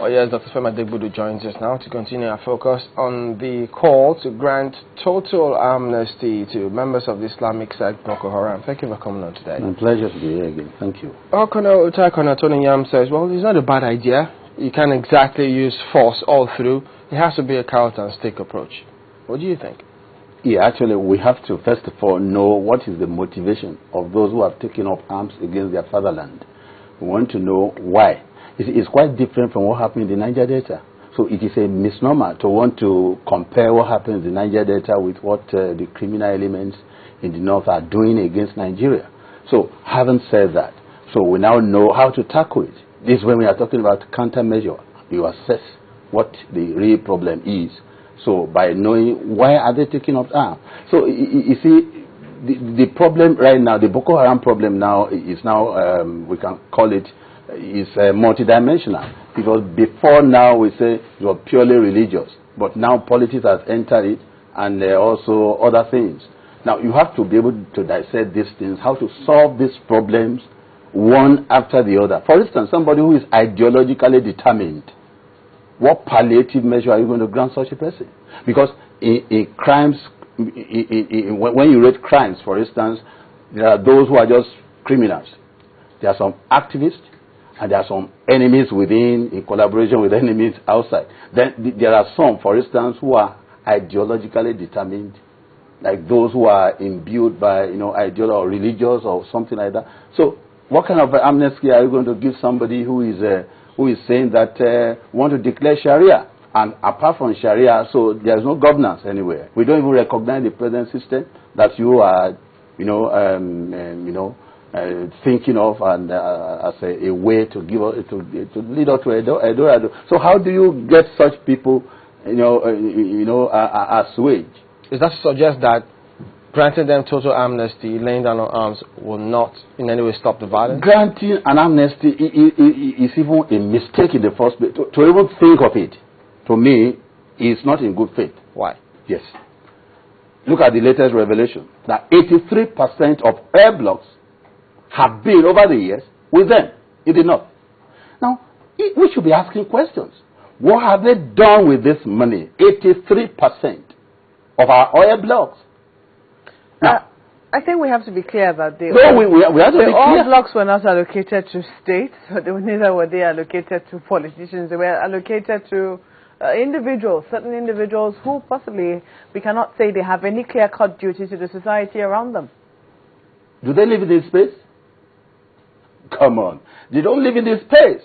Oh yes, Dr. Femi Adegbulu joins us now to continue our focus on the call to grant total amnesty to members of the Islamic sect Boko Haram. Thank you for coming on today. My pleasure to be here again. Thank you. Tony Yam says, well, it's not a bad idea. You can't exactly use force all through. It has to be a carrot and stick approach. What do you think? Yeah, actually, we have to first of all know what is the motivation of those who have taken up arms against their fatherland. We want to know why. It's quite different from what happened in the Niger Delta. So it is a misnomer to want to compare what happens in the Niger Delta with what the criminal elements in the north are doing against Nigeria. So having said that, so we now know how to tackle it. This is when we are talking about countermeasure. You assess what the real problem is. So by knowing why are they taking up arms. So you see, the problem right now, the Boko Haram problem now is now, we can call it, is multidimensional, because before now we say it was purely religious, but now politics has entered it, and also other things. Now you have to be able to dissect these things, how to solve these problems one after the other. For instance, somebody who is ideologically determined, what palliative measure are you going to grant such a person? Because in crimes, when you rate crimes, for instance, there are those who are just criminals. There are some activists, and there are some enemies within, in collaboration with enemies outside. Then there are some, for instance, who are ideologically determined, like those who are imbued by, ideology or religious or something like that. So, what kind of amnesty are you going to give somebody who is saying that want to declare Sharia? And apart from Sharia, so there is no governance anywhere. We don't even recognize the present system that you are, thinking of and as a way to give to lead us to Edo. So how do you get such people, assuaged? Is that to suggest that granting them total amnesty, laying down on arms, will not in any way stop the violence? Granting an amnesty is even a mistake in the first place. To even think of it, to me, is not in good faith. Why? Yes. Look at the latest revelation that 83% of air blocks have been over the years with them in the north. Now, we should be asking questions. What have they done with this money? 83% of our oil blocks. Now, I think we have to be clear that we have to be clear. Oil blocks were not allocated to states, so neither were they allocated to politicians. They were allocated to individuals, certain individuals who possibly, we cannot say they have any clear-cut duty to the society around them. Do they live in this space? Come on. They don't live in this space.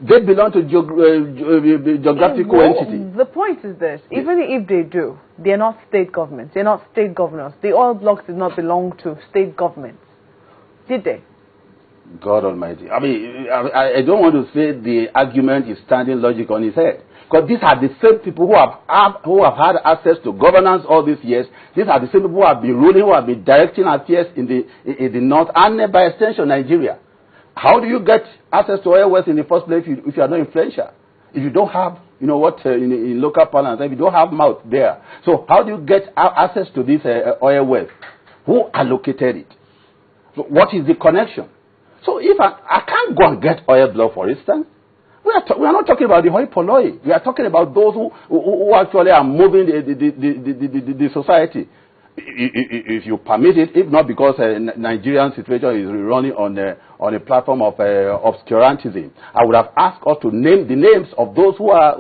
They belong to geographical entity. The point is this. Even if they do, they are not state governments. They are not state governors. The oil blocks did not belong to state governments. Did they? God Almighty. I mean, I don't want to say the argument is standing logic on its head. Because these are the same people who have had access to governance all these years. These are the same people who have been ruling, who have been directing affairs in the north and by extension Nigeria. How do you get access to oil wealth in the first place if you are not influential? If you don't have, in local parlance, if you don't have mouth there. So how do you get access to this oil wealth? Who allocated it? So what is the connection? So if I can't go and get oil block, for instance, we are not talking about the hoi polloi. We are talking about those who actually are moving the society. If you permit it, if not because Nigerian situation is running on a platform of obscurantism, I would have asked us to name the names of those who have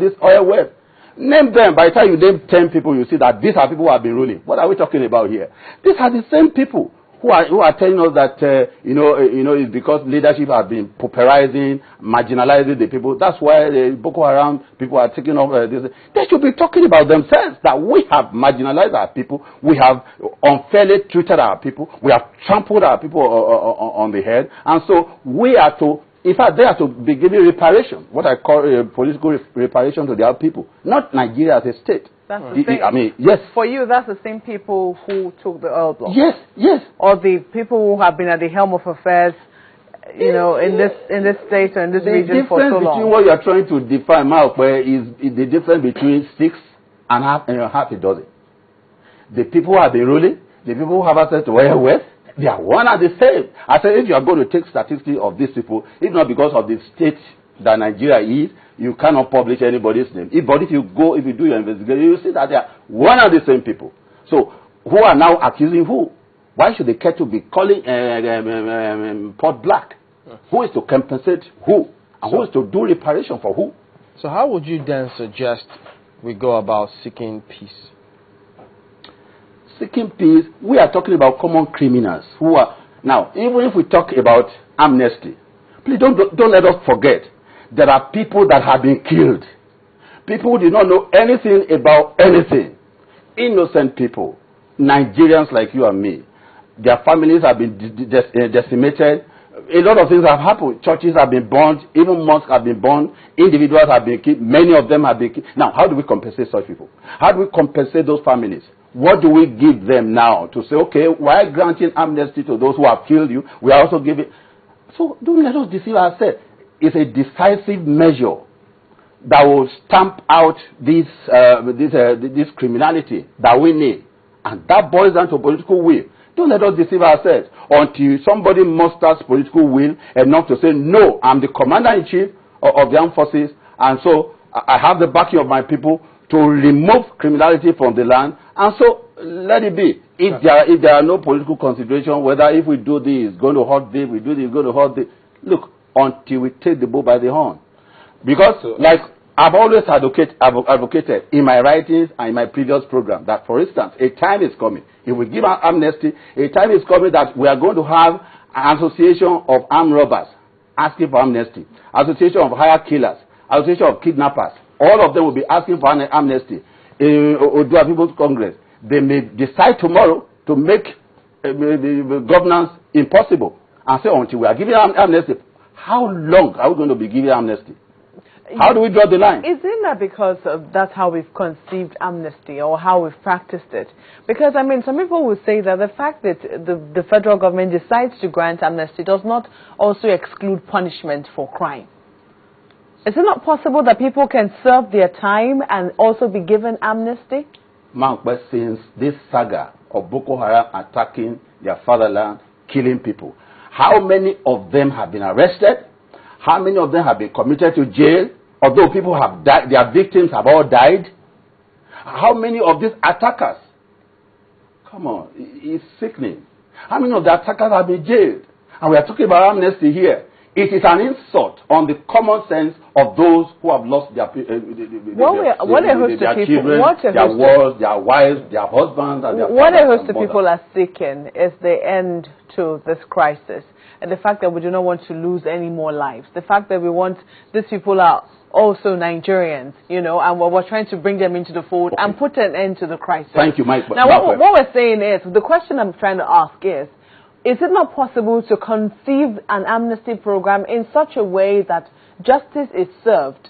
this oil wealth. Name them. By the time you name 10 people, you see that these are people who have been ruling. What are we talking about here? These are the same people who are telling us that it's because leadership has been pauperizing, marginalizing the people. That's why the Boko Haram people are taking over this. They should be talking about themselves, that we have marginalized our people, we have unfairly treated our people, we have trampled our people on the head, and so we are to, in fact, they are to be giving reparation, what I call political reparation to their people, not Nigeria as a state. That's the same. I mean, yes. For you, that's the same people who took the oil block. Yes, yes. Or the people who have been at the helm of affairs, in this state or in this region for so long. The difference between what you are trying to define, is the difference between 6 and half a dozen. The people who have been ruling, the people who have access to oil wealth, They are one and the same. I said, if you are going to take statistics of these people, if not because of the state that Nigeria is, you cannot publish anybody's name. But if you do your investigation, you see that they are one and the same people. So, who are now accusing who? Why should the kettle be calling pot black? Who is to compensate who? And who is to do reparation for who? So how would you then suggest we go about seeking peace? Seeking peace, we are talking about common criminals who are... Now, even if we talk about amnesty, please don't let us forget, there are people that have been killed. People who do not know anything about anything. Innocent people. Nigerians like you and me. Their families have been decimated. A lot of things have happened. Churches have been burned. Even mosques have been burned. Individuals have been killed. Many of them have been killed. Now, how do we compensate such people? How do we compensate those families? What do we give them now to say, okay, while granting amnesty to those who have killed you, we are also giving... So don't let us deceive ourselves. It's a decisive measure that will stamp out this criminality that we need. And that boils down to political will. Don't let us deceive ourselves until somebody musters political will enough to say, no, I'm the commander-in-chief of the armed forces, and so I have the backing of my people to remove criminality from the land, and so let it be. If there are no political considerations, whether if we do this, it's going to hurt this, we do this, it's going to hurt this. Look, until we take the bull by the horn. Because, like I've always advocated in my writings and in my previous program, that, for instance, a time is coming. If we give an amnesty, a time is coming that we are going to have an association of armed robbers asking for amnesty, association of hired killers, association of kidnappers. All of them will be asking for an amnesty. Odua People's Congress, they may decide tomorrow to make the governance impossible and say, until we are giving amnesty, how long are we going to be giving amnesty? How do we draw the line? Isn't that because that's how we've conceived amnesty, or how we've practiced it? Because, I mean, some people will say that the fact that the federal government decides to grant amnesty does not also exclude punishment for crime. Is it not possible that people can serve their time and also be given amnesty? But since this saga of Boko Haram attacking their fatherland, killing people, how many of them have been arrested? How many of them have been committed to jail? Although people have died, their victims have all died. How many of these attackers? Come on, it's sickening. How many of the attackers have been jailed? And we are talking about amnesty here. It is an insult on the common sense of those who have lost their children, their wives, their husbands, and their what a host of people are seeking is the end to this crisis, and the fact that we do not want to lose any more lives. The fact that we want these people are also Nigerians, you know, and we're trying to bring them into the fold and put an end to the crisis. Thank you, Mike. Now, what we're saying is, the question I'm trying to ask is it not possible to conceive an amnesty program in such a way that justice is served,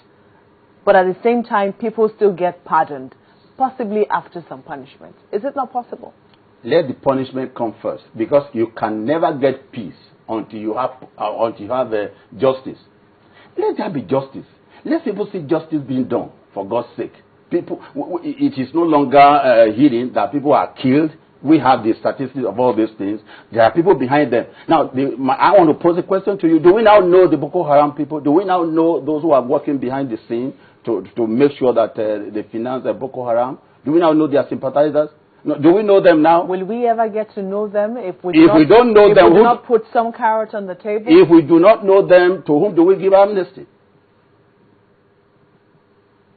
but at the same time people still get pardoned, possibly after some punishment? Is it not possible? Let the punishment come first, because you can never get peace until you have justice. Let there be justice. Let people see justice being done, for God's sake. It is no longer hidden that people are killed. We have the statistics of all these things. There are people behind them. Now, I want to pose a question to you. Do we now know the Boko Haram people? Do we now know those who are working behind the scene to make sure that they finance Boko Haram? Do we now know their sympathizers? No, do we know them now? Will we ever get to know them if we do not put some carrot on the table? If we do not know them, to whom do we give amnesty?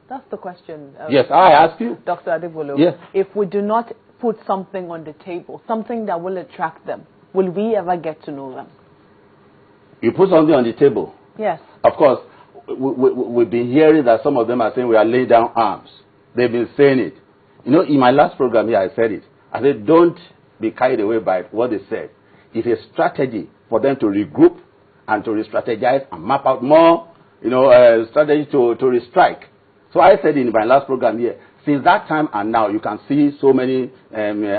That's the question. Yes, I ask you. Dr. Adegbulu. Yes. If we do not put something on the table, something that will attract them, will we ever get to know them? You put something on the table? Yes. Of course, we've been hearing that some of them are saying we are laying down arms. They've been saying it. You know, in my last program here, I said it. I said, don't be carried away by what they said. It's a strategy for them to regroup and to re-strategize and map out more, strategy to restrike. So I said in my last program here, since that time and now, you can see so many